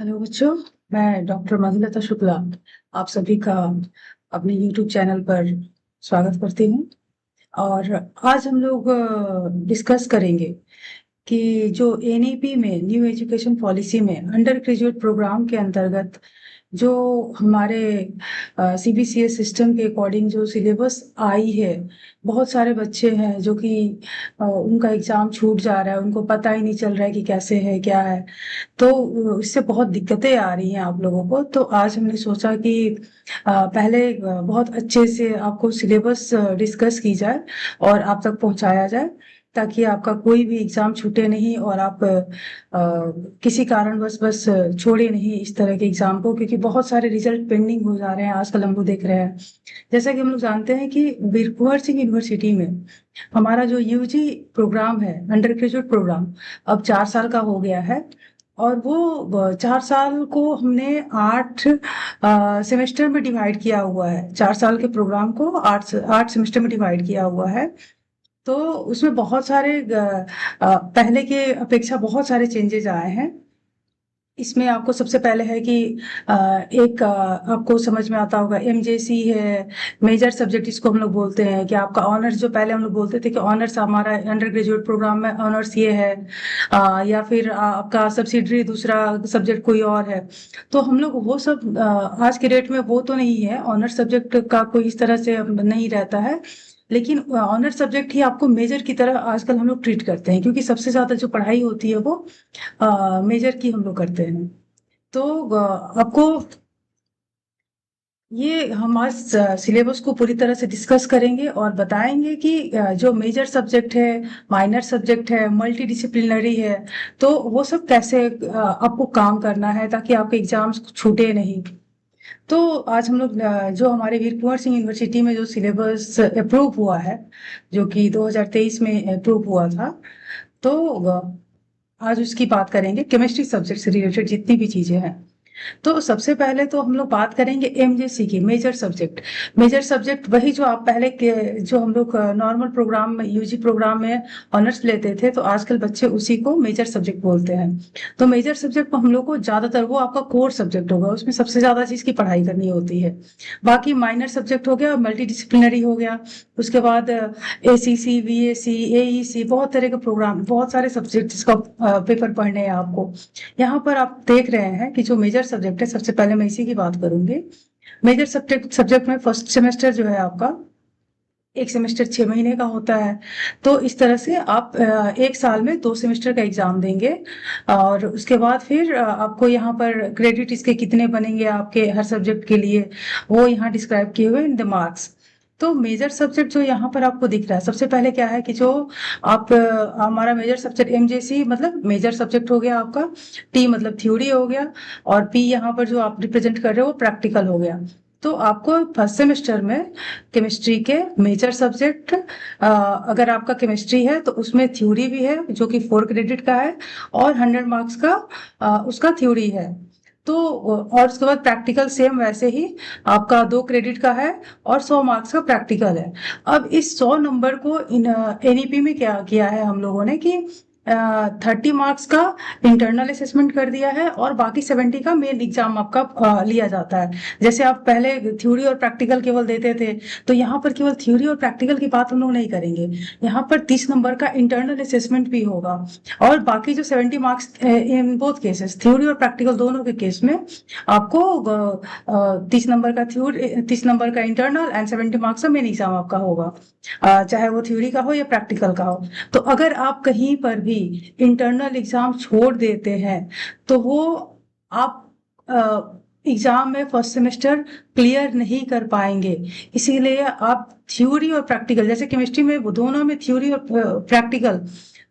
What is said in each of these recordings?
Hello बच्चों। मैं doctor Madhulata Shukla आप सभी का अपने यूट्यूब चैनल पर स्वागत करती हूँ। और आज हम लोग डिस्कस करेंगे कि जो एनईपी में न्यू एजुकेशन पॉलिसी में अंडर ग्रेजुएट प्रोग्राम के अंतर्गत जो हमारे सीबीसीएस सिस्टम के अकॉर्डिंग जो सिलेबस आई है, बहुत सारे बच्चे हैं जो कि उनका एग्जाम छूट जा रहा है, उनको पता ही नहीं चल रहा है कि कैसे है क्या है। तो इससे बहुत दिक्कतें आ रही हैं आप लोगों को। तो आज हमने सोचा कि पहले बहुत अच्छे से आपको सिलेबस डिस्कस की जाए और आप तक पहुंचाया जाए, ताकि आपका कोई भी एग्जाम छूटे नहीं और आप किसी कारणवश बस छोड़े नहीं इस तरह के एग्जाम को, क्योंकि बहुत सारे रिजल्ट पेंडिंग हो जा रहे हैं आजकल हम लोग देख रहे हैं। जैसा कि हम लोग जानते हैं कि वीर कुंवर सिंह यूनिवर्सिटी में हमारा जो यूजी प्रोग्राम है, अंडर ग्रेजुएट प्रोग्राम, अब 4 साल का हो गया है। और वो 4 साल को हमने 8 सेमेस्टर में डिवाइड किया हुआ है। 4 साल के प्रोग्राम को 8 8 सेमेस्टर में डिवाइड किया हुआ है। तो उसमें बहुत सारे पहले के अपेक्षा बहुत सारे चेंजेस आए हैं। इसमें आपको सबसे पहले है कि एक आपको समझ में आता होगा एमजेसी है, मेजर सब्जेक्ट इसको हम लोग बोलते हैं। कि आपका ऑनर्स, जो पहले हम लोग बोलते थे कि ऑनर्स हमारा अंडर ग्रेजुएट प्रोग्राम में ऑनर्स ये है, या फिर आपका सब्सिडरी दूसरा सब्जेक्ट कोई और है। तो हम लोग वो सब आज के डेट में वो तो नहीं है, ऑनर्स सब्जेक्ट का कोई इस तरह से नहीं रहता है। लेकिन ऑनर सब्जेक्ट ही आपको मेजर की तरह आजकल हम लोग ट्रीट करते हैं, क्योंकि सबसे ज्यादा जो पढ़ाई होती है वो मेजर की हम लोग करते हैं। तो आपको ये हम आज सिलेबस को पूरी तरह से डिस्कस करेंगे और बताएंगे कि जो मेजर सब्जेक्ट है, माइनर सब्जेक्ट है, मल्टी डिसिप्लिनरी है, तो वो सब कैसे आपको काम करना है ताकि आपके एग्जाम्स छूटे नहीं। तो आज हम लोग जो हमारे वीर कुंवर सिंह यूनिवर्सिटी में जो सिलेबस अप्रूव हुआ है, जो कि 2023 में अप्रूव हुआ था, तो आज उसकी बात करेंगे। केमिस्ट्री सब्जेक्ट से रिलेटेड जितनी भी चीजें हैं, तो सबसे पहले तो हम लोग बात करेंगे एमजेसी की, मेजर सब्जेक्ट। मेजर सब्जेक्ट वही जो आप पहले के जो हम लोग नॉर्मल प्रोग्राम में, यूजी प्रोग्राम में ऑनर्स लेते थे, तो आजकल बच्चे उसी को मेजर सब्जेक्ट बोलते हैं। तो मेजर सब्जेक्ट में हम लोग को ज्यादातर वो आपका कोर सब्जेक्ट होगा, उसमें सबसे ज्यादा चीज की पढ़ाई करनी होती है। बाकी माइनर सब्जेक्ट हो गया, मल्टी डिसिप्लिनरी हो गया। उसके बाद एसीसी, वीएसी, एईसी, बहुत तरह के प्रोग्राम, बहुत सारे सब्जेक्ट का पेपर पढ़ने हैं आपको। यहाँ पर आप देख रहे हैं कि जो मेजर सब्जेक्ट है, सबसे पहले मैं इसी की बात करूंगी। मेजर सब्जेक्ट में फर्स्ट सेमेस्टर जो है आपका, एक सेमेस्टर 6 महीने का होता है। तो इस तरह से आप एक साल में 2 सेमेस्टर का एग्जाम देंगे। और उसके बाद फिर आपको यहाँ पर क्रेडिट इसके कितने बनेंगे आपके हर सब्जेक्ट के लिए, वो यहाँ डिस्क्राइब किए हुए इन द मार्क्स। तो मेजर सब्जेक्ट जो यहाँ पर आपको दिख रहा है, सबसे पहले क्या है कि जो आप हमारा मेजर सब्जेक्ट एमजेसी मतलब मेजर सब्जेक्ट हो गया आपका, टी मतलब थ्योरी हो गया, और पी यहाँ पर जो आप रिप्रेजेंट कर रहे हो वो प्रैक्टिकल हो गया। तो आपको फर्स्ट सेमेस्टर में केमिस्ट्री के मेजर सब्जेक्ट, अगर आपका केमिस्ट्री है तो उसमें थ्योरी भी है जो कि 4 क्रेडिट का है, और 100 मार्क्स का उसका थ्योरी है। तो और उसके बाद प्रैक्टिकल सेम वैसे ही आपका 2 क्रेडिट का है, और 100 मार्क्स का प्रैक्टिकल है। अब इस 100 नंबर को एनईपी में क्या किया है हम लोगों ने कि 30 मार्क्स का इंटरनल असेसमेंट कर दिया है, और बाकी 70 का मेन एग्जाम आपका लिया जाता है। जैसे आप पहले थ्योरी और प्रैक्टिकल केवल देते थे, तो यहाँ पर केवल थ्योरी और प्रैक्टिकल की बात हम लोग नहीं करेंगे। यहाँ पर 30 नंबर का इंटरनल असेसमेंट भी होगा, और बाकी जो 70 marks in both cases, theory और प्रैक्टिकल दोनों के केस में, आपको 30 नंबर का थ्योरी, 30 नंबर का इंटरनल एंड 70 मार्क्स का मेन एग्जाम आपका होगा, चाहे वो थ्योरी का हो या प्रैक्टिकल का हो। तो अगर आप कहीं पर भी इंटरनल एग्जाम छोड़ देते हैं, तो वो आप एग्जाम में फर्स्ट सेमेस्टर क्लियर नहीं कर पाएंगे। इसीलिए आप थ्योरी और प्रैक्टिकल, जैसे केमिस्ट्री में वो दोनों में थ्योरी और प्रैक्टिकल,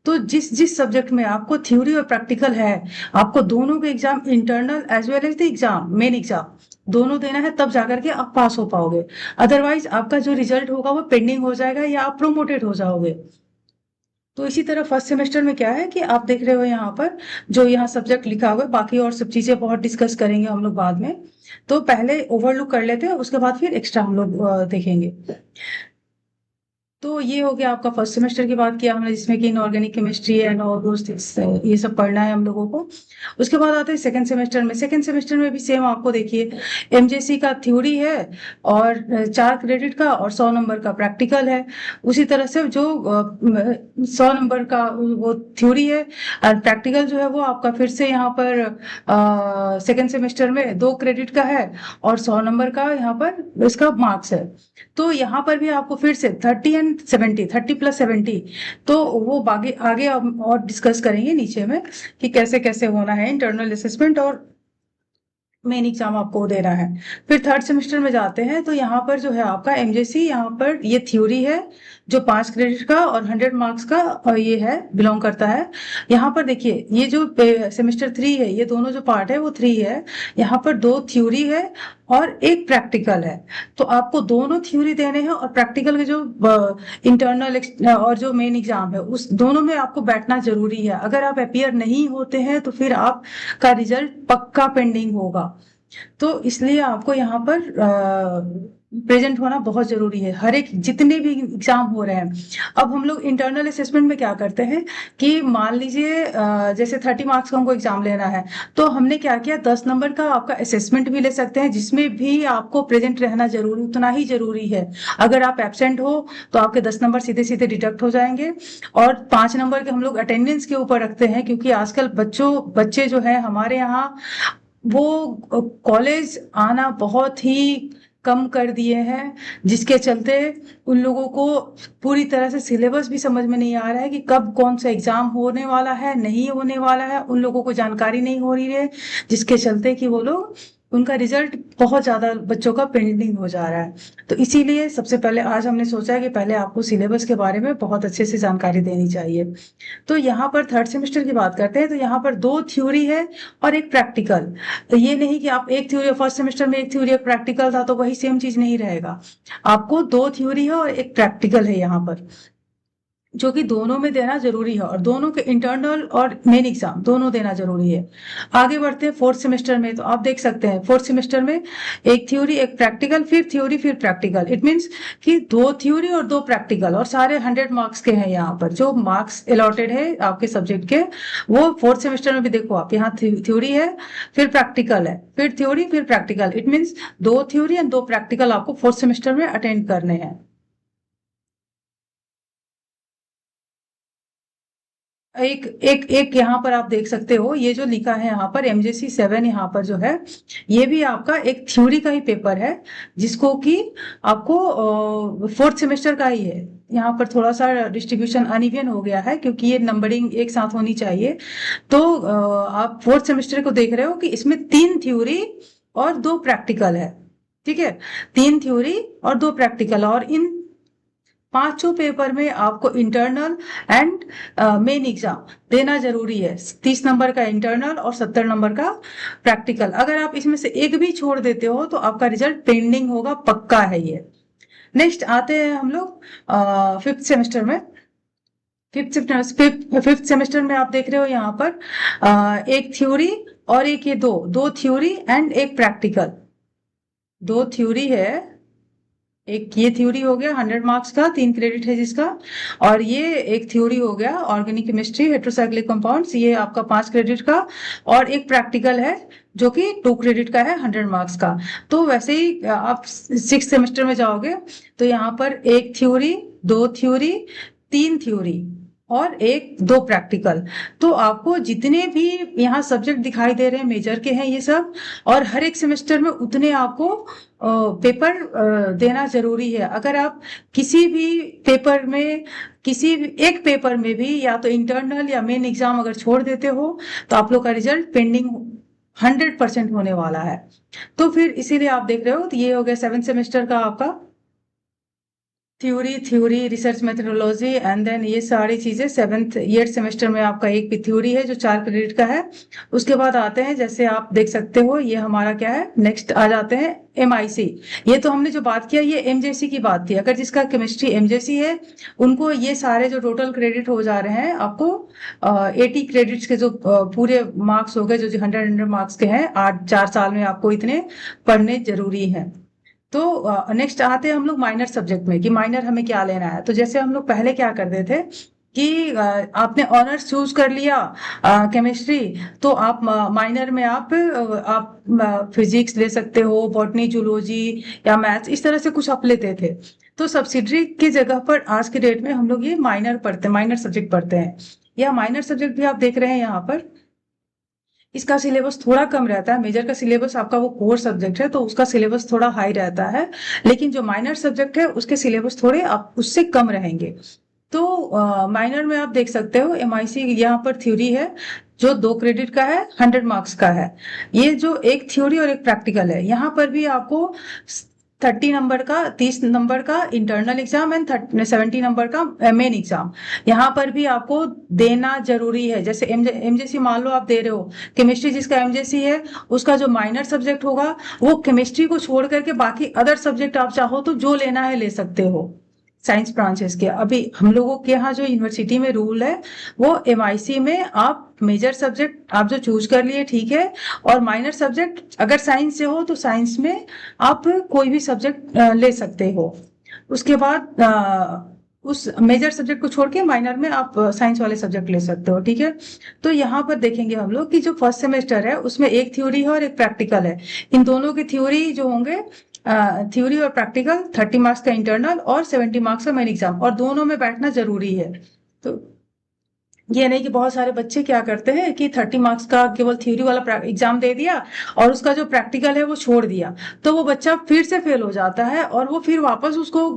तो जिस जिस सब्जेक्ट में आपको थ्योरी और प्रैक्टिकल है, आपको दोनों के exam, internal as well as the exam, main exam दोनों देना है, तब जाकर के आप पास हो पाओगे। अदरवाइज आपका जो रिजल्ट होगा वो पेंडिंग हो जाएगा, या आप प्रोमोटेड हो जाओगे। तो इसी तरह फर्स्ट सेमेस्टर में क्या है कि आप देख रहे हो यहाँ पर जो यहाँ सब्जेक्ट लिखा हुआ है, बाकी और सब चीजें बहुत डिस्कस करेंगे हम लोग बाद में। तो पहले ओवरलुक कर लेते हैं, उसके बाद फिर एक्स्ट्रा हम लोग देखेंगे। तो ये हो गया आपका फर्स्ट सेमेस्टर की बात किया हमने, जिसमें कि inorganic chemistry and all those things ये सब पढ़ना है हम लोगों को। उसके बाद आते हैं सेकंड सेमेस्टर में। सेकंड सेमेस्टर में भी सेम आपको देखिए, एमजेसी का थ्योरी है और 4 क्रेडिट का और 100 नंबर का प्रैक्टिकल है। उसी तरह से जो 100 नंबर का वो थ्योरी है और प्रैक्टिकल जो है वो आपका फिर से यहाँ पर सेकंड सेमेस्टर में 2 क्रेडिट का है और 100 नंबर का यहाँ पर इसका मार्क्स है। तो यहाँ पर भी आपको फिर से 30 एंड 70, 30+70, तो वो आगे आगे हम और डिस्कस करेंगे नीचे में कि कैसे कैसे होना है इंटरनल असेसमेंट और मेन एग्जाम आपको देना है। फिर थर्ड सेमेस्टर में जाते हैं तो यहाँ पर जो है आपका एमजेसी, यहाँ पर ये थ्योरी है जो 5 क्रेडिट का और 100 मार्क्स का ये है, बिलोंग करता है। यहाँ पर देखिए ये जो सेमेस्टर 3 है, ये दोनों जो पार्ट है वो 3 है। यहाँ पर 2 थ्योरी है और 1 प्रैक्टिकल है। तो आपको दोनों थ्योरी देने हैं और प्रैक्टिकल के जो इंटरनल और जो मेन एग्जाम है उस दोनों में आपको बैठना जरूरी है। अगर आप अपीयर नहीं होते हैं तो फिर आपका रिजल्ट पक्का पेंडिंग होगा। तो इसलिए आपको यहाँ पर प्रेजेंट होना बहुत जरूरी है, हर एक जितने भी एग्जाम हो रहे हैं। अब हम लोग इंटरनल असेसमेंट में क्या करते हैं कि मान लीजिए जैसे 30 मार्क्स का हमको एग्जाम लेना है, तो हमने क्या किया, 10 नंबर का आपका असेसमेंट भी ले सकते हैं जिसमें भी आपको प्रेजेंट रहना जरूरी, उतना ही जरूरी है। अगर आप एब्सेंट हो तो आपके 10 नंबर सीधे सीधे डिडक्ट हो जाएंगे। और 5 नंबर के हम लोग अटेंडेंस के ऊपर रखते हैं, क्योंकि आजकल बच्चे जो है हमारे यहाँ वो कॉलेज आना बहुत ही कम कर दिए हैं, जिसके चलते उन लोगों को पूरी तरह से सिलेबस भी समझ में नहीं आ रहा है कि कब कौन सा एग्जाम होने वाला है, नहीं होने वाला है, उन लोगों को जानकारी नहीं हो रही है, जिसके चलते कि वो लोग उनका रिजल्ट बहुत ज्यादा बच्चों का पेंडिंग हो जा रहा है। तो इसीलिए सबसे पहले आज हमने सोचा है कि पहले आपको सिलेबस के बारे में बहुत अच्छे से जानकारी देनी चाहिए। तो यहाँ पर थर्ड सेमेस्टर की बात करते हैं तो यहाँ पर 2 थ्योरी है और 1 प्रैक्टिकल। तो ये नहीं कि आप एक थ्योरी, फर्स्ट सेमेस्टर में 1 थ्योरी 1 प्रैक्टिकल था तो वही सेम चीज नहीं रहेगा। आपको 2 थ्योरी है और 1 प्रैक्टिकल है यहाँ पर, जो कि दोनों में देना जरूरी है और दोनों के इंटरनल और मेन एग्जाम दोनों देना जरूरी है। आगे बढ़ते हैं फोर्थ सेमेस्टर में, तो आप देख सकते हैं फोर्थ सेमेस्टर में 1 थ्योरी 1 प्रैक्टिकल, फिर थ्योरी फिर प्रैक्टिकल। इट मीन्स कि 2 थ्योरी और 2 प्रैक्टिकल और सारे 100 मार्क्स के हैं। यहाँ पर जो मार्क्स अलॉटेड है आपके सब्जेक्ट के, वो फोर्थ सेमेस्टर में भी देखो आप, यहाँ थ्योरी है फिर प्रैक्टिकल है, फिर थ्योरी फिर practical. It means 2 theory and 2 practical आपको फोर्थ सेमेस्टर में अटेंड करने हैं। एक एक एक यहाँ पर आप देख सकते हो, ये जो लिखा है यहाँ पर MJC 7, यहाँ पर जो है ये भी आपका एक थ्योरी का ही पेपर है, जिसको कि आपको फोर्थ सेमेस्टर का ही है। यहाँ पर थोड़ा सा डिस्ट्रीब्यूशन अनइवन हो गया है क्योंकि ये नंबरिंग एक साथ होनी चाहिए। तो आप फोर्थ सेमेस्टर को देख रहे हो कि इसमें 3 थ्योरी और 2 प्रैक्टिकल है। ठीक है, 3 थ्योरी और 2 प्रैक्टिकल, और इन पांचों पेपर में आपको इंटरनल एंड मेन एग्जाम देना जरूरी है। 30 नंबर का इंटरनल और 70 नंबर का प्रैक्टिकल। अगर आप इसमें से एक भी छोड़ देते हो तो आपका रिजल्ट पेंडिंग होगा, पक्का है ये। नेक्स्ट आते हैं हम लोग फिफ्थ सेमेस्टर में। फिफ्थ सेमेस्टर में आप देख रहे हो यहाँ पर 1 थ्योरी और एक ये दो थ्योरी एंड 1 प्रैक्टिकल। 2 थ्योरी है, एक ये थ्योरी हो गया 100 मार्क्स का, 3 क्रेडिट है जिसका, और ये एक थ्योरी हो गया ऑर्गेनिक केमिस्ट्री हेट्रोसाइक्लिक कंपाउंड्स, ये आपका 5 क्रेडिट का, और एक प्रैक्टिकल है जो कि 2 क्रेडिट का है 100 मार्क्स का। तो वैसे ही आप 6 सेमेस्टर में जाओगे तो यहाँ पर 1 थ्योरी 2 थ्योरी 3 थ्योरी और 1 2 प्रैक्टिकल। तो आपको जितने भी यहाँ सब्जेक्ट दिखाई दे रहे हैं मेजर के हैं ये सब, और हर एक सेमेस्टर में उतने आपको पेपर देना जरूरी है। अगर आप किसी भी पेपर में, किसी भी एक पेपर में भी या तो इंटरनल या मेन एग्जाम अगर छोड़ देते हो तो आप लोग का रिजल्ट पेंडिंग 100% होने वाला है। तो फिर इसीलिए आप देख रहे हो, तो ये हो गया 7 सेमेस्टर का आपका theory research methodology and then ये सारी चीजें 7th 8th सेमेस्टर में आपका एक भी थ्योरी है जो 4 क्रेडिट का है। उसके बाद आते हैं, जैसे आप देख सकते हो ये हमारा क्या है, नेक्स्ट आ जाते हैं MIC। ये तो हमने जो बात किया ये MJC की बात थी। अगर जिसका केमिस्ट्री MJC है उनको ये सारे जो टोटल क्रेडिट हो जा रहे हैं आपको 80 क्रेडिट्स के जो पूरे मार्क्स हो गए, जो 100 मार्क्स के हैं, 4 साल में आपको इतने पढ़ने जरूरी है। तो नेक्स्ट आते हैं हम लोग माइनर सब्जेक्ट में कि माइनर हमें क्या लेना है। तो जैसे हम लोग पहले क्या करते थे कि आपने ऑनर्स चूज कर लिया केमिस्ट्री, तो आप माइनर में आप फिजिक्स ले सकते हो, बॉटनी, जूलॉजी या मैथ्स, इस तरह से कुछ आप लेते थे। तो सब्सिडरी की जगह पर आज के डेट में हम लोग ये माइनर सब्जेक्ट पढ़ते हैं। या माइनर सब्जेक्ट भी आप देख रहे हैं यहाँ पर, इसका सिलेबस थोड़ा कम रहता है। मेजर का सिलेबस आपका वो कोर सब्जेक्ट है तो उसका सिलेबस थोड़ा हाई रहता है, लेकिन जो माइनर सब्जेक्ट है उसके सिलेबस थोड़े आप उससे कम रहेंगे। तो माइनर में आप देख सकते हो एमआईसी यहाँ पर थ्योरी है जो 2 क्रेडिट का है, 100 मार्क्स का है। ये जो एक थ्योरी और एक प्रैक्टिकल है, यहाँ पर भी आपको 30 नंबर का, 30 नंबर का इंटरनल एग्जाम एंड 70 नंबर का मेन एग्जाम यहाँ पर भी आपको देना जरूरी है। जैसे एमजेसी मान लो आप दे रहे हो, केमिस्ट्री जिसका एमजेसी है उसका जो माइनर सब्जेक्ट होगा वो केमिस्ट्री को छोड़ करके बाकी अदर सब्जेक्ट आप चाहो तो जो लेना है ले सकते हो साइंस ब्रांचेस के। अभी हम लोगों के यहाँ जो यूनिवर्सिटी में रूल है वो एमआईसी में आप मेजर सब्जेक्ट आप जो चूज कर लिए ठीक है, और माइनर सब्जेक्ट अगर साइंस से हो तो साइंस में आप कोई भी सब्जेक्ट ले सकते हो। उसके बाद उस मेजर सब्जेक्ट को छोड़ के माइनर में आप साइंस वाले सब्जेक्ट ले सकते हो, ठीक है। तो यहाँ पर देखेंगे हम लोग कि जो फर्स्ट सेमेस्टर है उसमें एक थ्योरी है और एक प्रैक्टिकल है। इन दोनों की थ्योरी जो होंगे, थ्योरी और प्रैक्टिकल 30 मार्क्स का इंटरनल और 70 मार्क्स का मेन एग्जाम, और दोनों में बैठना जरूरी है। तो ये नहीं कि बहुत सारे बच्चे क्या करते हैं कि 30 मार्क्स का केवल थ्योरी वाला एग्जाम दे दिया और उसका जो प्रैक्टिकल है वो छोड़ दिया, तो वो बच्चा फिर से फेल हो जाता है और वो फिर वापस उसको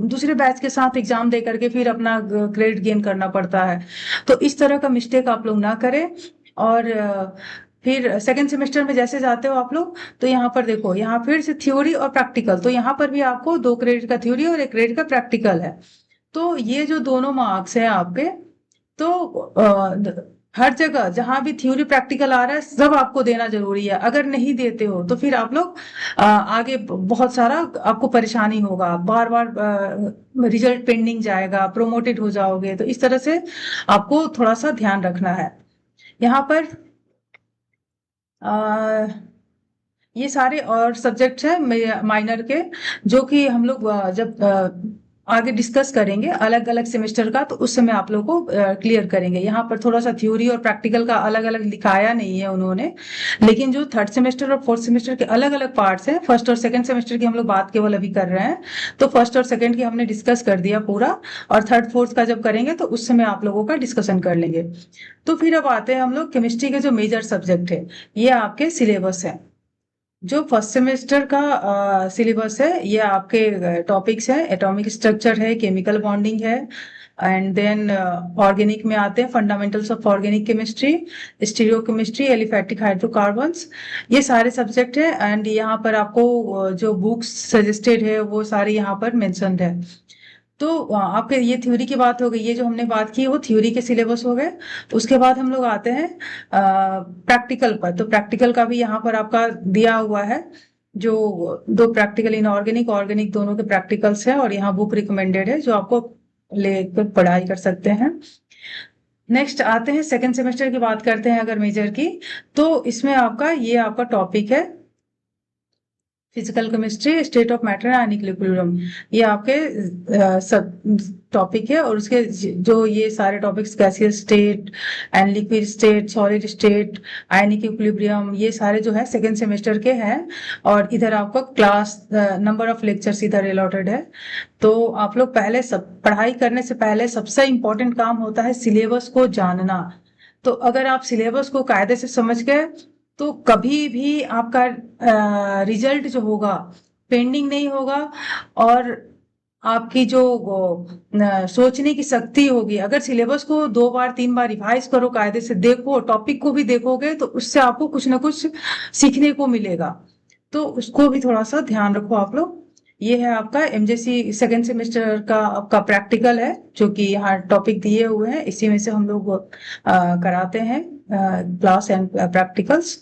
दूसरे बैच के साथ एग्जाम दे करके फिर अपना क्रेडिट गेन करना पड़ता है। तो इस तरह का मिस्टेक आप लोग ना करें। और फिर सेकेंड सेमेस्टर में जैसे जाते हो आप लोग, तो यहाँ पर देखो, यहाँ फिर से थ्योरी और प्रैक्टिकल, तो यहाँ पर भी आपको 2 क्रेडिट का थ्योरी और 1 क्रेडिट का प्रैक्टिकल है। तो ये जो दोनों मार्क्स हैं आपके, तो हर जगह जहां भी थ्योरी प्रैक्टिकल आ रहा है सब आपको देना जरूरी है। अगर नहीं देते हो तो फिर आप लोग आगे बहुत सारा आपको परेशानी होगा, बार बार रिजल्ट पेंडिंग जाएगा, प्रोमोटेड हो जाओगे। तो इस तरह से आपको थोड़ा सा ध्यान रखना है। यहाँ पर आ, ये सारे और सब्जेक्ट्स हैं माइनर के, जो कि हम लोग जब आगे डिस्कस करेंगे अलग अलग सेमेस्टर का, तो उस समय आप लोगों को क्लियर करेंगे। यहाँ पर थोड़ा सा थ्योरी और प्रैक्टिकल का अलग अलग लिखाया नहीं है उन्होंने, लेकिन जो थर्ड सेमेस्टर और फोर्थ सेमेस्टर के अलग अलग पार्ट्स हैं, फर्स्ट और सेकंड सेमेस्टर की हम लोग बात केवल अभी कर रहे हैं, तो फर्स्ट और सेकंड की हमने डिस्कस कर दिया पूरा, और थर्ड फोर्थ का जब करेंगे तो उस समय आप लोगों का डिस्कशन कर लेंगे। तो फिर अब आते हैं हम लोग केमिस्ट्री के जो मेजर सब्जेक्ट है, ये आपके सिलेबस है। जो फर्स्ट सेमेस्टर का सिलेबस है ये आपके टॉपिक्स है, एटॉमिक स्ट्रक्चर है, केमिकल बॉन्डिंग है, एंड देन ऑर्गेनिक में आते हैं fundamentals of organic chemistry, stereo chemistry, aliphatic hydrocarbons, ये सारे सब्जेक्ट है। एंड यहाँ पर आपको जो बुक्स सजेस्टेड है वो सारी यहाँ पर मेंशन्ड है। तो आपके ये थ्योरी की बात हो गई, ये जो हमने बात की वो थ्योरी के सिलेबस हो गए। उसके बाद हम लोग आते हैं प्रैक्टिकल पर। तो प्रैक्टिकल का भी यहाँ पर आपका दिया हुआ है, जो 2 प्रैक्टिकल इन ऑर्गेनिक ऑर्गेनिक दोनों के प्रैक्टिकल्स है, और यहाँ बुक रिकमेंडेड है जो आपको लेकर पढ़ाई कर सकते हैं। नेक्स्ट आते हैं सेकेंड सेमेस्टर की बात करते हैं अगर मेजर की, तो इसमें आपका टॉपिक है physical chemistry, state of matter and equilibrium. ये आपके सब टॉपिक है, और उसके जो ये सारे topics, gaseous state and liquid state, solid state, ionic equilibrium, ये सारे जो है सेकेंड सेमेस्टर के हैं। और इधर आपका क्लास नंबर ऑफ लेक्चर्स इधर अलॉटेड है। तो आप लोग पहले सब पढ़ाई करने से पहले सबसे इम्पोर्टेंट काम होता है सिलेबस को जानना। तो अगर आप सिलेबस को कायदे से समझ गए तो कभी भी आपका रिजल्ट जो होगा पेंडिंग नहीं होगा, और आपकी जो सोचने की शक्ति होगी, अगर सिलेबस को 2 बार 3 बार रिवाइज करो, कायदे से देखो, टॉपिक को भी देखोगे, तो उससे आपको कुछ ना कुछ सीखने को मिलेगा। तो उसको भी थोड़ा सा ध्यान रखो आप लोग। ये है आपका एमजेसी सेकेंड सेमेस्टर का आपका प्रैक्टिकल है, जो कि यहाँ टॉपिक दिए हुए हैं, इसी में से हम लोग कराते हैं क्लास एंड प्रैक्टिकल्स।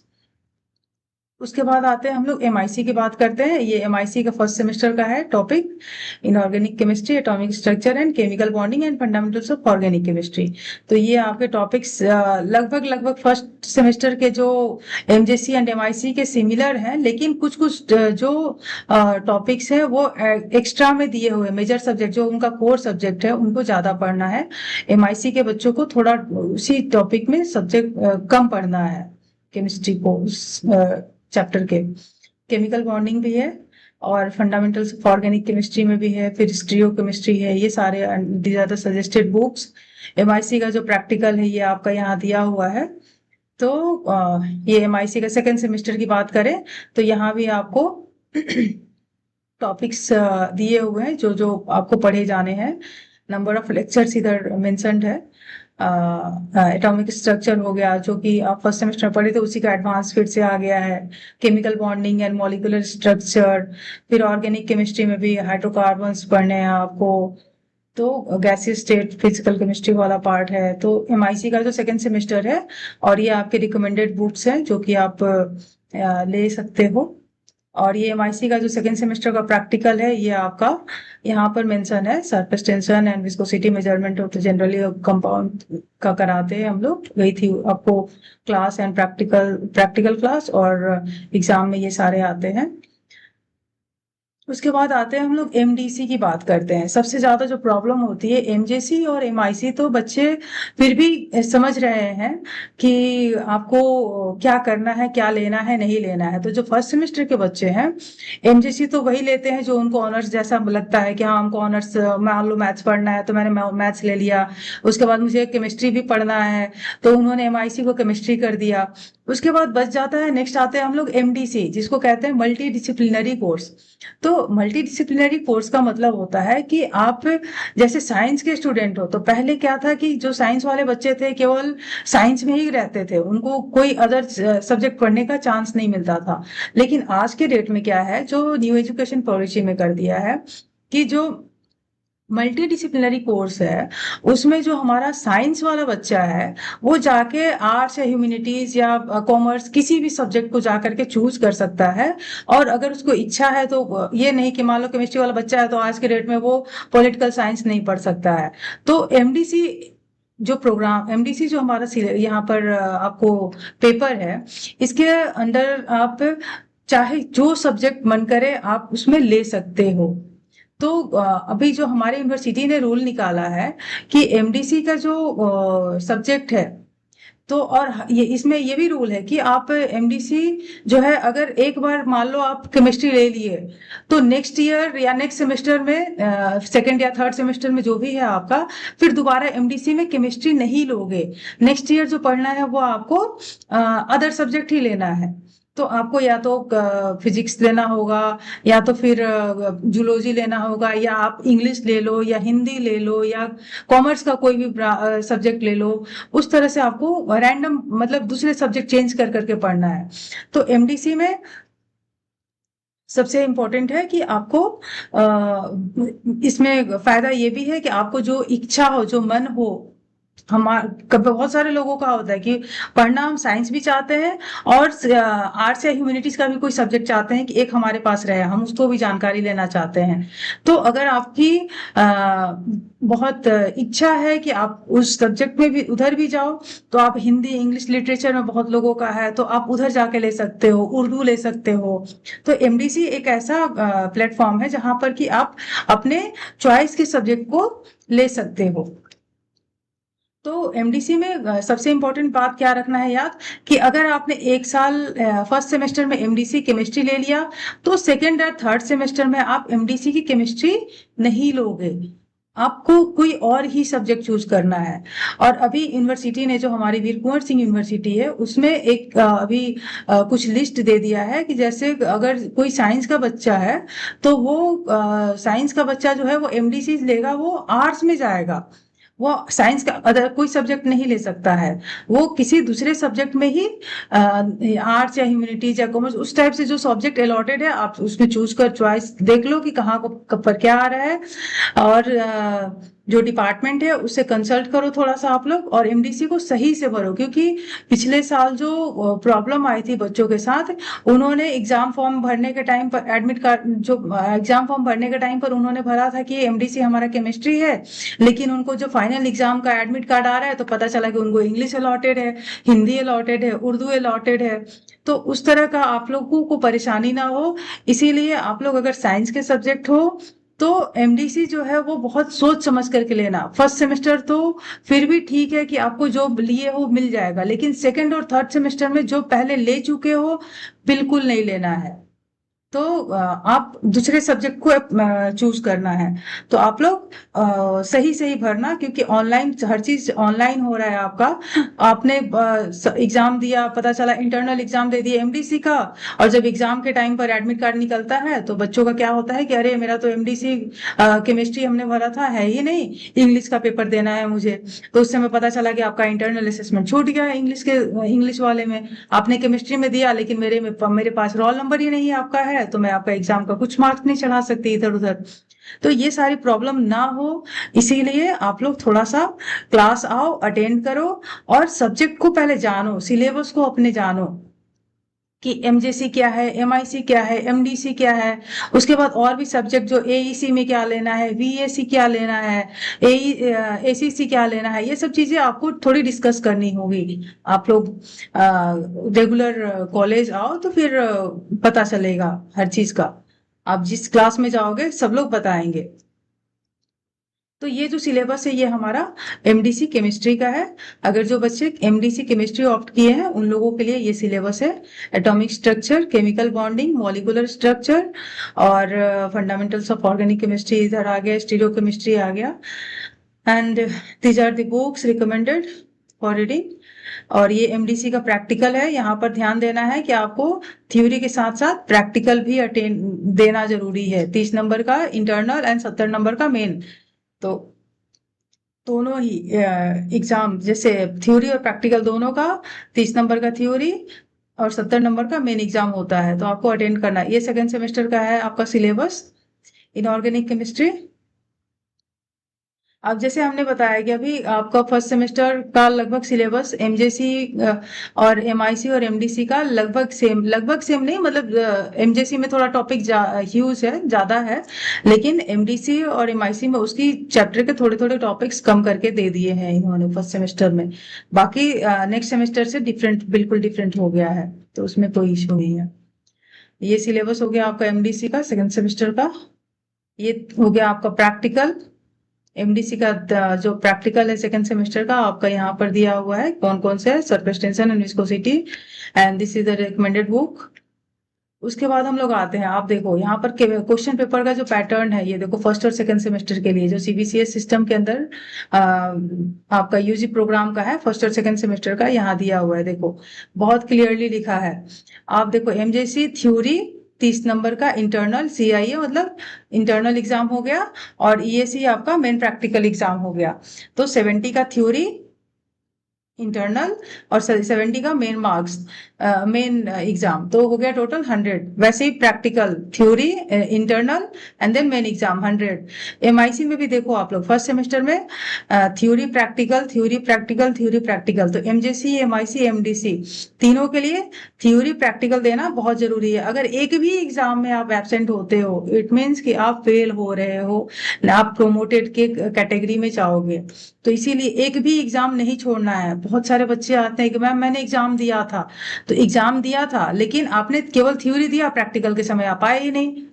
उसके बाद आते हैं हम लोग एमआईसी की बात करते हैं। ये एमआईसी का फर्स्ट सेमेस्टर का है topic, inorganic chemistry, atomic structure and chemical bonding and fundamentals of organic chemistry. तो ये आपके टॉपिक्स लगभग लगभग फर्स्ट सेमेस्टर के जो एमजेसी एंड एमआईसी के सिमिलर हैं, लेकिन कुछ कुछ जो टॉपिक्स है वो एक्स्ट्रा में दिए हुए, मेजर सब्जेक्ट जो उनका कोर सब्जेक्ट है उनको ज्यादा पढ़ना है। एमआईसी के बच्चों को थोड़ा उसी टॉपिक में सब्जेक्ट कम पढ़ना है, केमिस्ट्री को उस चैप्टर के। केमिकल बॉन्डिंग भी है और फंडामेंटल्स ऑफ ऑर्गेनिक केमिस्ट्री में भी है, फिर स्टीरियो केमिस्ट्री है। ये सारे these are the suggested books. MIC का जो प्रैक्टिकल है ये आपका यहाँ दिया हुआ है। तो ये एमआईसी का सेकेंड सेमेस्टर की बात करें तो यहाँ भी आपको टॉपिक्स दिए हुए हैं जो जो आपको पढ़े जाने हैं। नंबर ऑफ लेक्चर्स इधर मेंशन्ड है। एटॉमिक स्ट्रक्चर हो गया जो कि आप फर्स्ट सेमेस्टर में पढ़े थे, उसी का एडवांस फिर से आ गया है। Chemical bonding and molecular structure, फिर ऑर्गेनिक केमिस्ट्री में भी हाइड्रोकार्बन्स पढ़ने हैं आपको। तो गैसियस स्टेट फिजिकल केमिस्ट्री वाला पार्ट है। तो एमआईसी का जो सेकेंड सेमेस्टर है, और ये आपके रिकमेंडेड बुक्स हैं जो कि आप ले सकते हो। और ये एमआईसी का जो सेकेंड सेमेस्टर का प्रैक्टिकल है ये आपका यहाँ पर मेंशन है, surface tension and viscosity measurement of the generally compound का कराते हैं हम लोग। गई थी आपको क्लास एंड प्रैक्टिकल क्लास, और एग्जाम में ये सारे आते हैं। उसके बाद आते हैं हम लोग एमडीसी की बात करते हैं। सबसे ज्यादा जो प्रॉब्लम होती है एमजेसी और एमआईसी, तो बच्चे फिर भी समझ रहे हैं कि आपको क्या करना है, क्या लेना है, नहीं लेना है। तो जो फर्स्ट सेमेस्टर के बच्चे हैं एमजेसी तो वही लेते हैं जो उनको ऑनर्स जैसा लगता है कि हाँ हमको ऑनर्स, मान लो मैथ्स पढ़ना है तो मैंने मैथ्स ले लिया। उसके बाद मुझे केमिस्ट्री भी पढ़ना है तो उन्होंने एमआईसी को केमिस्ट्री कर दिया। उसके बाद बच जाता है, नेक्स्ट आते हैं हम लोग एमडीसी, जिसको कहते हैं मल्टी डिसिप्लिनरी कोर्स। तो मल्टी डिसिप्लिनरी कोर्स का मतलब होता है कि आप जैसे साइंस के स्टूडेंट हो, तो पहले क्या था कि जो साइंस वाले बच्चे थे केवल साइंस में ही रहते थे, उनको कोई अदर सब्जेक्ट पढ़ने का चांस नहीं मिलता था। लेकिन आज के डेट में क्या है, जो न्यू एजुकेशन पॉलिसी में कर दिया है कि जो मल्टी डिसिप्लिनरी कोर्स है उसमें जो हमारा साइंस वाला बच्चा है वो जाके आर्ट्स या ह्यूमैनिटीज या कॉमर्स किसी भी सब्जेक्ट को जाकर के चूज कर सकता है। और अगर उसको इच्छा है तो ये नहीं कि मान लो केमिस्ट्री वाला बच्चा है तो आज के डेट में वो पॉलिटिकल साइंस नहीं पढ़ सकता है। तो एमडीसी जो प्रोग्राम, एमडीसी जो हमारा यहाँ पर आपको पेपर है, इसके अंदर आप चाहे जो सब्जेक्ट मन करे आप उसमें ले सकते हो। तो अभी जो हमारे यूनिवर्सिटी ने रूल निकाला है कि एमडीसी का जो सब्जेक्ट है, तो और ये इसमें ये भी रूल है कि आप एमडीसी जो है, अगर एक बार मान लो आप केमिस्ट्री ले लिए तो नेक्स्ट ईयर या नेक्स्ट सेमेस्टर में, सेकेंड या थर्ड सेमेस्टर में जो भी है आपका, फिर दोबारा एमडीसी में केमिस्ट्री नहीं लोगे। नेक्स्ट ईयर जो पढ़ना है वो आपको अदर सब्जेक्ट ही लेना है। तो आपको या तो फिजिक्स लेना होगा, या तो फिर जूलॉजी लेना होगा, या आप इंग्लिश ले लो, या हिंदी ले लो, या कॉमर्स का कोई भी सब्जेक्ट ले लो। उस तरह से आपको रैंडम मतलब दूसरे सब्जेक्ट चेंज कर करके पढ़ना है। तो एमडीसी में सबसे इम्पोर्टेंट है कि आपको इसमें फायदा ये भी है कि आपको जो इच्छा हो, जो मन हो, बहुत सारे लोगों का होता है कि पढ़ना हम साइंस भी चाहते हैं और आर्ट्स या ह्यूमैनिटीज का भी कोई सब्जेक्ट चाहते हैं कि एक हमारे पास रहे, हम उसको भी जानकारी लेना चाहते हैं। तो अगर आपकी बहुत इच्छा है कि आप उस सब्जेक्ट में भी उधर भी जाओ, तो आप हिंदी इंग्लिश लिटरेचर में बहुत लोगों का है तो आप उधर जाके ले सकते हो, उर्दू ले सकते हो। तो एमडीसी एक ऐसा प्लेटफॉर्म है जहां पर कि आप अपने चॉइस के सब्जेक्ट को ले सकते हो। तो एमडीसी में सबसे इम्पोर्टेंट बात क्या रखना है याद, कि अगर आपने एक साल फर्स्ट सेमेस्टर में एमडीसी केमिस्ट्री ले लिया तो सेकेंड और थर्ड सेमेस्टर में आप एमडीसी की केमिस्ट्री नहीं लोगे, आपको कोई और ही सब्जेक्ट चूज करना है। और अभी यूनिवर्सिटी ने, जो हमारी वीर कुंवर सिंह यूनिवर्सिटी है, उसमें एक अभी कुछ लिस्ट दे दिया है कि जैसे अगर कोई साइंस का बच्चा है तो वो साइंस का बच्चा जो है वो एमडीसी लेगा, वो आर्ट्स में जाएगा, वो साइंस का अदर कोई सब्जेक्ट नहीं ले सकता है, वो किसी दूसरे सब्जेक्ट में ही आर्ट्स या ह्यूमैनिटीज या कॉमर्स उस टाइप से जो सब्जेक्ट अलॉटेड है आप उसमें चूज कर, चॉइस देख लो कि कहाँ को पर क्या आ रहा है। और जो डिपार्टमेंट है उससे कंसल्ट करो थोड़ा सा आप लोग, और एमडीसी को सही से भरो, क्योंकि पिछले साल जो प्रॉब्लम आई थी बच्चों के साथ, उन्होंने एग्जाम फॉर्म भरने के टाइम पर एडमिट कार्ड, जो एग्जाम फॉर्म भरने के टाइम पर उन्होंने भरा था कि एमडीसी हमारा केमिस्ट्री है, लेकिन उनको जो फाइनल एग्जाम का एडमिट कार्ड आ रहा है तो पता चला कि उनको इंग्लिश अलॉटेड है, हिंदी अलॉटेड है, उर्दू अलॉटेड है। तो उस तरह का आप लोगों को परेशानी ना हो, इसीलिए आप लोग अगर साइंस के सब्जेक्ट हो तो एमडीसी जो है वो बहुत सोच समझ करके लेना। फर्स्ट सेमेस्टर तो फिर भी ठीक है कि आपको जो लिए हो मिल जाएगा, लेकिन सेकंड और थर्ड सेमेस्टर में जो पहले ले चुके हो बिल्कुल नहीं लेना है। तो आप दूसरे सब्जेक्ट को चूज करना है। तो आप लोग सही सही भरना, क्योंकि ऑनलाइन हर चीज ऑनलाइन हो रहा है आपका। आपने एग्जाम दिया, पता चला इंटरनल एग्जाम दे दिया एमडीसी का, और जब एग्जाम के टाइम पर एडमिट कार्ड निकलता है तो बच्चों का क्या होता है कि अरे मेरा तो एमडीसी केमिस्ट्री हमने भरा था, है ही नहीं, इंग्लिश का पेपर देना है मुझे। तो उस समय पता चला कि आपका इंटरनल असेसमेंट छूट गया है इंग्लिश वाले में। आपने केमिस्ट्री में दिया, लेकिन मेरे पास रोल नंबर ही नहीं आपका है, तो मैं आपका एग्जाम का कुछ मार्क्स नहीं चढ़ा सकती इधर उधर। तो ये सारी प्रॉब्लम ना हो, इसीलिए आप लोग थोड़ा सा क्लास आओ, अटेंड करो, और सब्जेक्ट को पहले जानो, सिलेबस को अपने जानो कि एमजेसी क्या है, एमआईसी क्या है, एमडीसी क्या है। उसके बाद और भी सब्जेक्ट जो एईसी में क्या लेना है, वीएसी क्या लेना है, एसीसी क्या लेना है, ये सब चीजें आपको थोड़ी डिस्कस करनी होगी। आप लोग रेगुलर कॉलेज आओ तो फिर पता चलेगा हर चीज का। आप जिस क्लास में जाओगे सब लोग बताएंगे। तो ये जो सिलेबस है ये हमारा एमडीसी केमिस्ट्री का है। अगर जो बच्चे एमडीसी केमिस्ट्री ऑप्ट किए हैं उन लोगों के लिए ये सिलेबस है। Atomic structure, chemical bonding, molecular structure, और फंडामेंटल्स ऑफ ऑर्गेनिक केमिस्ट्री इधर आ गया, स्टीरियो केमिस्ट्री आ गया। And these are the books recommended for reading. और ये एमडीसी का प्रैक्टिकल है। यहाँ पर ध्यान देना है कि आपको थ्योरी के साथ साथ प्रैक्टिकल भी अटेंड देना जरूरी है। 30 नंबर का इंटरनल एंड 70 नंबर का मेन। तो दोनों ही एग्जाम, जैसे थ्योरी और प्रैक्टिकल दोनों का 30 नंबर का थ्योरी और 70 नंबर का मेन एग्जाम होता है, तो आपको अटेंड करना है। ये सेकेंड सेमेस्टर का है आपका सिलेबस इनऑर्गेनिक केमिस्ट्री। अब जैसे हमने बताया कि अभी आपका फर्स्ट सेमेस्टर का लगभग सिलेबस एमजेसी और एमआईसी और एमडीसी का लगभग सेम नहीं, मतलब एमजेसी में थोड़ा टॉपिक ह्यूज है, ज्यादा है, लेकिन एमडीसी और एमआईसी में उसकी चैप्टर के थोड़े थोड़े टॉपिक्स कम करके दे दिए हैं इन्होंने फर्स्ट सेमेस्टर में। बाकी नेक्स्ट सेमेस्टर से डिफरेंट, बिल्कुल डिफरेंट हो गया है, तो उसमें कोई इशू नहीं है। ये सिलेबस हो गया आपका एमडीसी का सेकेंड सेमेस्टर का। ये हो गया आपका प्रैक्टिकल। एमडीसी का जो प्रैक्टिकल है सेकंड सेमेस्टर का आपका यहाँ पर दिया हुआ है कौन कौन से है, surface tension and viscosity, and this is the recommended book. उसके बाद हम लोग आते हैं, आप देखो यहाँ पर क्वेश्चन पेपर का जो पैटर्न है, ये देखो फर्स्ट और सेकंड सेमेस्टर के लिए जो सीबीसीएस सिस्टम के अंदर आपका यूजी प्रोग्राम का है, फर्स्ट और सेकंड सेमेस्टर का यहाँ दिया हुआ है। देखो बहुत क्लियरली लिखा है। आप देखो एमजेसी थ्योरी 30 नंबर का इंटरनल, सीआईए मतलब इंटरनल एग्जाम हो गया, और ईएसी आपका मेन प्रैक्टिकल एग्जाम हो गया। तो 70 का थ्योरी इंटरनल और 70 का मेन मार्क्स, मेन एग्जाम, तो हो गया टोटल 100। वैसे ही practical theory internal and then main exam 100। MIC में भी देखो आप लोग फर्स्ट सेमेस्टर में theory practical, theory practical, theory practical, तो एमजेसी एमआईसी एमडीसी तीनों के लिए थ्योरी प्रैक्टिकल देना बहुत जरूरी है। अगर एक भी एग्जाम में आप एब्सेंट होते हो इट मीन्स कि आप फेल हो रहे हो, आप प्रोमोटेड के कैटेगरी में जाओगे। तो इसीलिए एक भी एग्जाम नहीं छोड़ना है। बहुत सारे बच्चे आते हैं कि मैम मैंने एग्जाम दिया था, तो एग्जाम दिया था लेकिन आपने केवल थ्योरी दिया, प्रैक्टिकल के समय आप आए ही नहीं,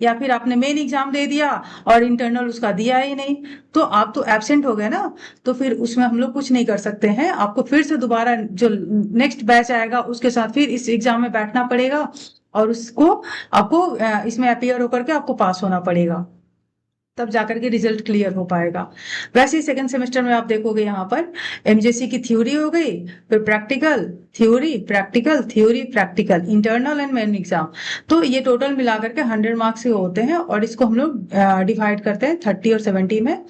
या फिर आपने मेन एग्जाम दे दिया और इंटरनल उसका दिया ही नहीं, तो आप तो एब्सेंट हो गए ना। तो फिर उसमें हम लोग कुछ नहीं कर सकते हैं, आपको फिर से दोबारा जो नेक्स्ट बैच आएगा उसके साथ फिर इस एग्जाम में बैठना पड़ेगा, और उसको आपको इसमें अपियर होकर के आपको पास होना पड़ेगा, तब जाकर के रिजल्ट क्लियर हो पाएगा। वैसे ही सेकंड सेमेस्टर में आप देखोगे यहाँ पर एमजेसी की थ्योरी हो गई, फिर practical, theory practical, theory practical, internal and main exam. तो ये टोटल मिलाकर के 100 मार्क्स के होते हैं, और इसको हम लोग डिवाइड करते हैं 30 और 70 में।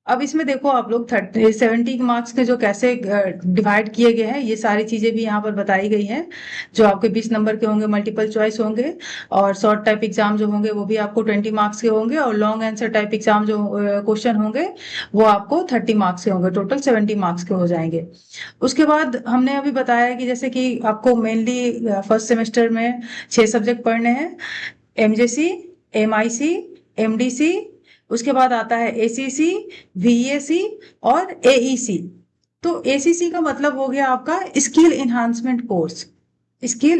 अब इसमें देखो आप लोग 70 मार्क्स के जो कैसे डिवाइड किए गए हैं, ये सारी चीजें भी यहाँ पर बताई गई हैं। जो आपके 20 नंबर के होंगे मल्टीपल चॉइस होंगे, और शॉर्ट टाइप एग्जाम जो होंगे वो भी आपको 20 मार्क्स के होंगे, और लॉन्ग आंसर टाइप एग्जाम जो क्वेश्चन होंगे वो आपको 30 मार्क्स के होंगे, टोटल 70 मार्क्स के हो जाएंगे। उसके बाद हमने अभी बताया कि जैसे कि आपको मेनली फर्स्ट सेमेस्टर में 6 सब्जेक्ट पढ़ने हैं। एमजेसी, एमआईसी, एमडीसी, उसके बाद आता है एसीसी, वीएसी और एईसी। तो एसीसी का मतलब हो गया आपका skill enhancement course. Skill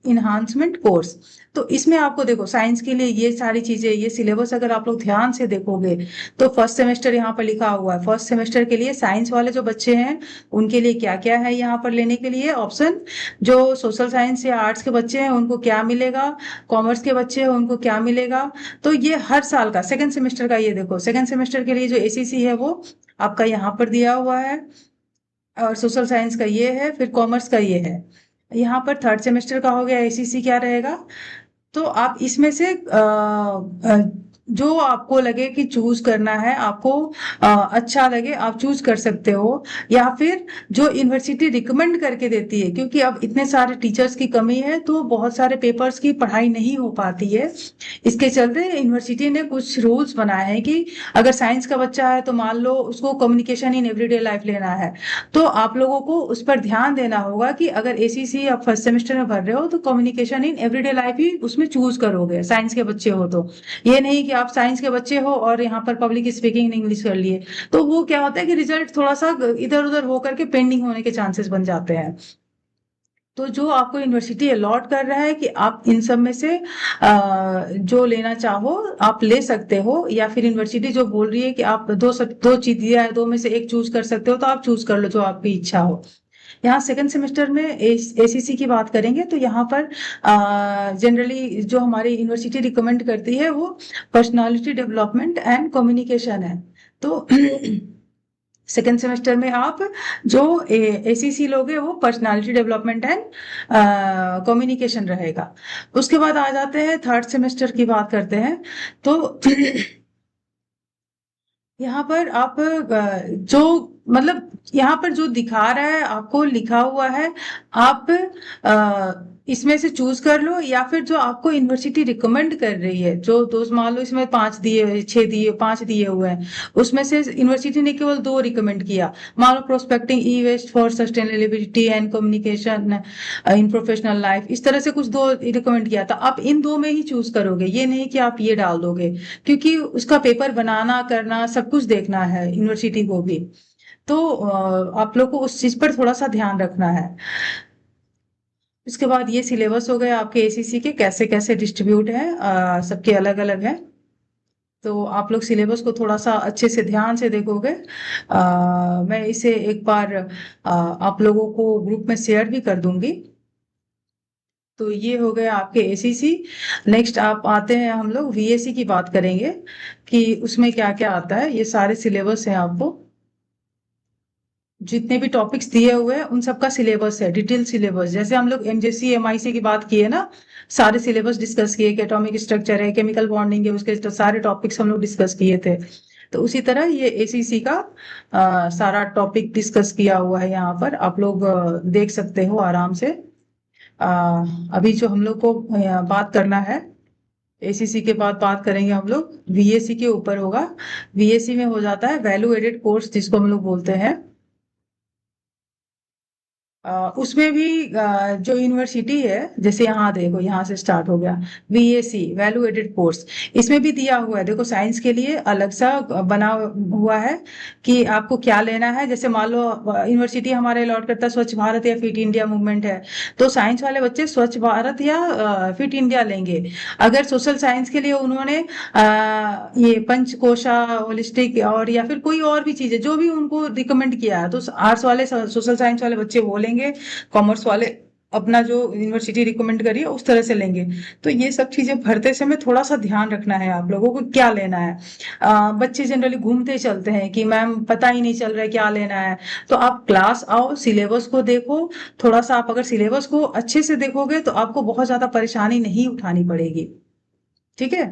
enhancement course. तो इसमें आपको देखो साइंस के लिए ये सारी चीजें, ये सिलेबस अगर आप लोग ध्यान से देखोगे तो फर्स्ट सेमेस्टर यहाँ पर लिखा हुआ है। फर्स्ट सेमेस्टर के लिए साइंस वाले जो बच्चे हैं उनके लिए क्या क्या है यहाँ पर लेने के लिए ऑप्शन। जो सोशल साइंस या आर्ट्स के बच्चे हैं उनको क्या मिलेगा, कॉमर्स के बच्चे हैं उनको क्या मिलेगा। तो ये हर साल का सेकंड सेमेस्टर का, ये देखो सेकंड सेमेस्टर के लिए जो एसीसी है वो आपका यहाँ पर दिया हुआ है, और सोशल साइंस का ये है, फिर कॉमर्स का ये है। यहाँ पर थर्ड सेमेस्टर का हो गया एसीसी क्या रहेगा। तो आप इसमें से जो आपको लगे कि चूज करना है आपको, अच्छा लगे आप चूज कर सकते हो। या फिर जो यूनिवर्सिटी रिकमेंड करके देती है, क्योंकि अब इतने सारे टीचर्स की कमी है तो बहुत सारे पेपर्स की पढ़ाई नहीं हो पाती है। इसके चलते यूनिवर्सिटी ने कुछ रूल्स बनाए हैं कि अगर साइंस का बच्चा है तो मान लो उसको कम्युनिकेशन इन एवरीडे लाइफ लेना है, तो आप लोगों को उस पर ध्यान देना होगा कि अगर एसीसी आप फर्स्ट सेमेस्टर में भर रहे हो तो कम्युनिकेशन इन एवरीडे लाइफ ही उसमें चूज करोगे, साइंस के बच्चे हो तो। ये नहीं कि आप साइंस के बच्चे हो और यहाँ पर पब्लिक स्पीकिंग इन इंग्लिश कर लिए, तो वो क्या होता है कि रिजल्ट थोड़ा सा इधर उधर होकर के पेंडिंग होने के चांसेस बन जाते हैं। तो जो आपको यूनिवर्सिटी अलॉट कर रहा है कि आप इन सब में से जो लेना चाहो आप ले सकते हो, या फिर यूनिवर्सिटी जो बोल रही है कि आप दो चीज दिया है, दो में से एक चूज कर सकते हो, तो आप चूज कर लो जो आपकी इच्छा हो। यहाँ सेकंड सेमेस्टर में एसीसी की बात करेंगे तो यहाँ पर जनरली जो हमारी यूनिवर्सिटी रिकमेंड करती है वो पर्सनालिटी डेवलपमेंट एंड कम्युनिकेशन है। तो सेकेंड सेमेस्टर में आप जो एसीसी लोगे वो पर्सनालिटी डेवलपमेंट एंड कम्युनिकेशन रहेगा। उसके बाद आ जाते हैं थर्ड सेमेस्टर की बात करते हैं। तो यहाँ पर आप जो मतलब यहाँ पर जो दिखा रहा है आपको लिखा हुआ है, आप इसमें से चूज कर लो, या फिर जो आपको यूनिवर्सिटी रिकमेंड कर रही है, जो दोस्त मान लो इसमें 5 दिए, 6 दिए, 5 दिए हुए हैं, उसमें से यूनिवर्सिटी ने केवल 2 रिकमेंड किया। मान लो prospecting e waste for sustainability and communication in professional life, इस तरह से कुछ 2 रिकमेंड किया था। आप इन 2 में ही चूज करोगे, ये नहीं कि आप ये डाल दोगे, क्योंकि उसका पेपर बनाना करना सब कुछ देखना है यूनिवर्सिटी को भी। तो आप लोग को उस चीज पर थोड़ा सा ध्यान रखना है। इसके बाद ये सिलेबस हो गए आपके एसीसी के, कैसे कैसे डिस्ट्रीब्यूट है, सबके अलग अलग है। तो आप लोग सिलेबस को थोड़ा सा अच्छे से ध्यान से देखोगे। मैं इसे एक बार आप लोगों को ग्रुप में शेयर भी कर दूंगी। तो ये हो गया आपके एसीसी। नेक्स्ट आप आते हैं, हम लोग वीएसी की बात करेंगे कि उसमें क्या क्या आता है। ये सारे सिलेबस हैं, आपको जितने भी टॉपिक्स दिए हुए हैं उन सबका सिलेबस है, डिटेल सिलेबस। जैसे हम लोग एमजेसी एमआईसी की बात किए ना, सारे सिलेबस डिस्कस किए कि एटॉमिक स्ट्रक्चर है, केमिकल बॉन्डिंग है, उसके तो सारे टॉपिक्स हम लोग डिस्कस किए थे। तो उसी तरह ये एसीसी का सारा टॉपिक डिस्कस किया हुआ है, यहाँ पर आप लोग देख सकते हो आराम से। अभी जो हम लोग को बात करना है, एसीसी के बाद बात करेंगे हम लोग वीएसी के ऊपर होगा। वीएसी में हो जाता है वैल्यू एडेड कोर्स, जिसको हम लोग बोलते हैं। उसमें भी जो यूनिवर्सिटी है, जैसे यहाँ देखो यहाँ से स्टार्ट हो गया बीएससी वैल्यू एडेड कोर्स। इसमें भी दिया हुआ है, देखो साइंस के लिए अलग सा बना हुआ है कि आपको क्या लेना है। जैसे मान लो यूनिवर्सिटी हमारे अलॉट करता है स्वच्छ भारत या फिट इंडिया मूवमेंट है, तो साइंस वाले बच्चे स्वच्छ भारत या फिट इंडिया लेंगे। अगर सोशल साइंस के लिए उन्होंने ये पंचकोशा होलिस्टिक और या फिर कोई और भी चीजें जो भी उनको रिकमेंड किया है, तो आर्ट्स वाले सोशल साइंस वाले बच्चे वो लेंगे, कॉमर्स वाले अपना जो यूनिवर्सिटी रिकमेंड करिए उस तरह से लेंगे। तो ये सब चीजें भरते समय थोड़ा सा ध्यान रखना है आप लोगों को क्या लेना है। बच्चे जनरली घूमते चलते हैं कि मैम पता ही नहीं चल रहा है क्या लेना है। तो आप क्लास आओ, सिलेबस को देखो। थोड़ा सा आप अगर सिलेबस को अच्छे से देखोगे तो आपको बहुत ज्यादा परेशानी नहीं उठानी पड़ेगी। ठीक है।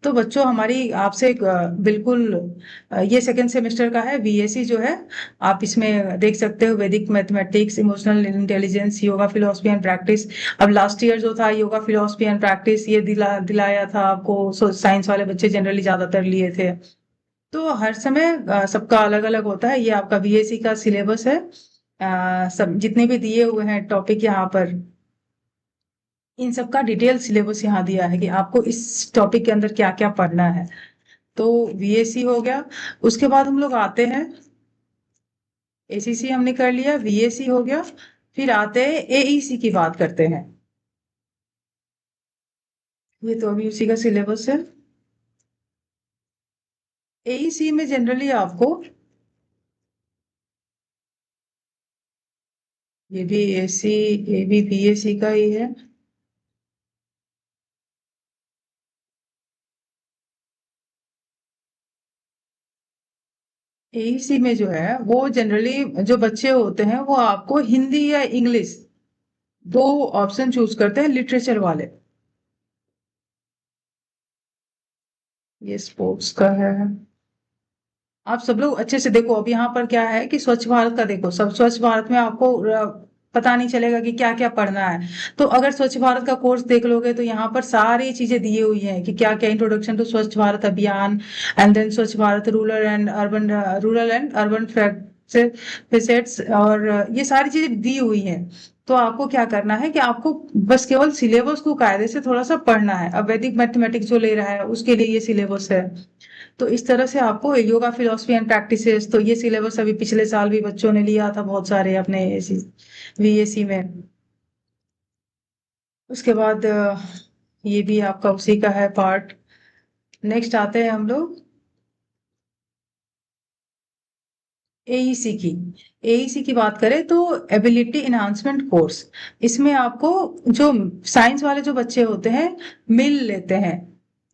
तो बच्चों हमारी आपसे बिल्कुल ये सेकेंड सेमेस्टर का है, बीएससी जो है, आप इसमें देख सकते हो वैदिक mathematics, emotional intelligence, yoga philosophy and practice. अब लास्ट ईयर जो था योगा फिलोसफी एंड प्रैक्टिस ये दिलाया था आपको, साइंस वाले बच्चे जनरली ज्यादातर लिए थे। तो हर समय सबका अलग अलग होता है। ये आपका बीएससी का सिलेबस है। सब जितने भी दिए हुए हैं टॉपिक यहाँ पर, इन सब का डिटेल सिलेबस यहाँ दिया है कि आपको इस टॉपिक के अंदर क्या क्या पढ़ना है। तो बीएससी हो गया। उसके बाद हम लोग आते हैं, एसीसी हमने कर लिया, बीएससी हो गया, फिर आते हैं एईसी की बात करते हैं। ये तो अभी उसी का सिलेबस है। एईसी में जनरली आपको, ये भी एसी, ये भी बीएससी का ही है। एईसी में जो है वो जनरली जो बच्चे होते हैं वो आपको हिंदी या इंग्लिश दो ऑप्शन चूज करते हैं, लिटरेचर वाले। ये स्पोर्ट्स का है। आप सब लोग अच्छे से देखो। अब यहाँ पर क्या है कि स्वच्छ भारत का देखो, सब स्वच्छ भारत में आपको पता नहीं चलेगा कि क्या क्या पढ़ना है। तो अगर स्वच्छ भारत का कोर्स देख लोगे तो यहाँ पर सारी चीजें दी हुई हैं कि क्या क्या इंट्रोडक्शन टू स्वच्छ भारत अभियान, एंड देन स्वच्छ Bharat rural and urban facets, और ये सारी चीजें दी हुई हैं। तो आपको क्या करना है कि आपको बस केवल सिलेबस को कायदे से थोड़ा सा पढ़ना है। अब वैदिक मैथमेटिक्स जो ले रहा है उसके लिए ये सिलेबस है। तो इस तरह से आपको योगा फिलोसफी एंड प्रैक्टिसेस, तो ये सिलेबस अभी पिछले साल भी बच्चों ने लिया था बहुत सारे अपने बीएससी में। उसके बाद ये भी आपका उसी का है पार्ट। नेक्स्ट आते हैं हम लोग एईसी की। एईसी की बात करें तो एबिलिटी इन्हांसमेंट कोर्स, इसमें आपको जो साइंस वाले जो बच्चे होते हैं मिल लेते हैं,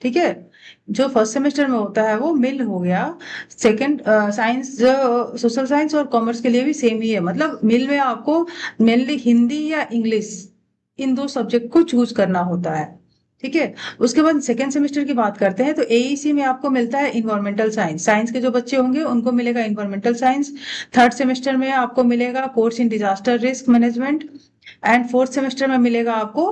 ठीक है। जो फर्स्ट सेमेस्टर में होता है वो मिल हो गया। सेकंड साइंस जो सोशल साइंस और कॉमर्स के लिए भी सेम ही है। मतलब मिल में आपको मेनली हिंदी या इंग्लिश, इन दो सब्जेक्ट को चूज करना होता है, ठीक है। उसके बाद सेकेंड सेमेस्टर की बात करते हैं तो एईसी में आपको मिलता है इन्वायरमेंटल साइंस, साइंस के जो बच्चे होंगे उनको मिलेगा इन्वायरमेंटल साइंस। थर्ड सेमेस्टर में आपको मिलेगा course in disaster risk management, and fourth semester में मिलेगा आपको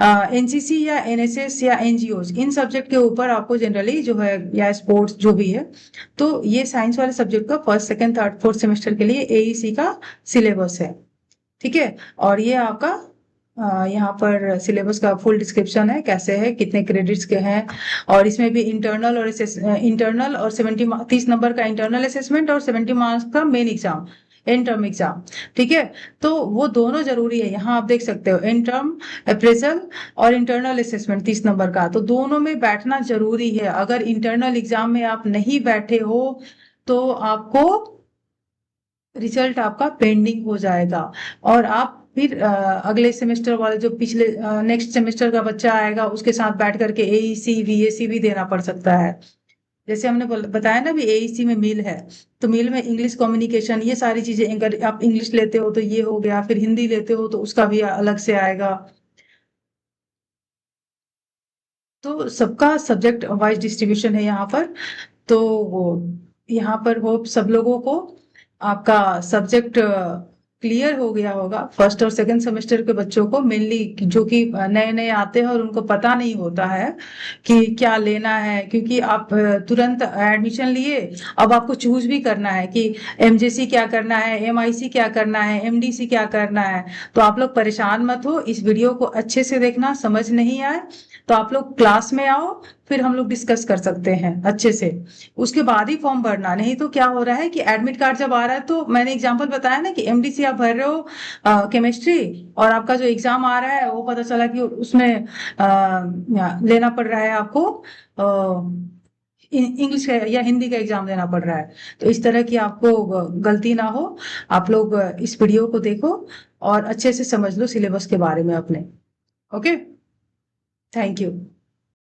एनसीसी या एनएसएस या एनजीओ, इन सब्जेक्ट के ऊपर आपको जनरली जो है, या स्पोर्ट्स जो भी है। तो ये साइंस वाले सब्जेक्ट का first second third fourth semester के लिए एईसी का सिलेबस है, ठीक है। और ये आपका यहाँ पर सिलेबस का फुल डिस्क्रिप्शन है, कैसे है, कितने क्रेडिट्स के हैं। और इसमें भी इंटरनल और 30 नंबर का इंटरनल असेसमेंट और 70 मार्क्स का main exam, and term exam, ठीक है। तो वो दोनों जरूरी है। यहाँ आप देख सकते हो एंड टर्म अप्रेजल और इंटरनल असेसमेंट 30 नंबर का, तो दोनों में बैठना जरूरी है। अगर इंटरनल एग्जाम में आप नहीं बैठे हो तो आपको रिजल्ट आपका पेंडिंग हो जाएगा, और आप फिर अगले सेमेस्टर वाले जो पिछले नेक्स्ट सेमेस्टर का बच्चा आएगा उसके साथ बैठ करके एईसी बीएससी भी देना पड़ सकता है। जैसे हमने बताया ना भी एईसी में मील है, तो मील में इंग्लिश कम्युनिकेशन ये सारी चीजें, अगर आप इंग्लिश लेते हो तो ये हो गया, फिर हिंदी लेते हो तो उसका भी अलग से आएगा। तो सबका सब्जेक्ट वाइज डिस्ट्रीब्यूशन है यहाँ पर। तो वो यहाँ पर होप सब लोगों को आपका सब्जेक्ट क्लियर हो गया होगा। फर्स्ट और सेकंड सेमेस्टर के बच्चों को मेनली, जो कि नए नए आते हैं और उनको पता नहीं होता है कि क्या लेना है, क्योंकि आप तुरंत एडमिशन लिए, अब आपको चूज भी करना है कि एमजेसी क्या करना है, एमआईसी क्या करना है, एमडीसी क्या करना है। तो आप लोग परेशान मत हो, इस वीडियो को अच्छे से देखना, समझ नहीं आए तो आप लोग क्लास में आओ, फिर हम लोग डिस्कस कर सकते हैं अच्छे से। उसके बाद ही फॉर्म भरना, नहीं तो क्या हो रहा है कि एडमिट कार्ड जब आ रहा है, तो मैंने एग्जांपल बताया ना कि एमडीसी आप भर रहे हो केमिस्ट्री, और आपका जो एग्जाम आ रहा है वो पता चला कि उसमें लेना पड़ रहा है आपको इंग्लिश का या हिंदी का एग्जाम देना पड़ रहा है। तो इस तरह की आपको गलती ना हो। आप लोग इस वीडियो को देखो और अच्छे से समझ लो सिलेबस के बारे में अपने। Okay, thank you.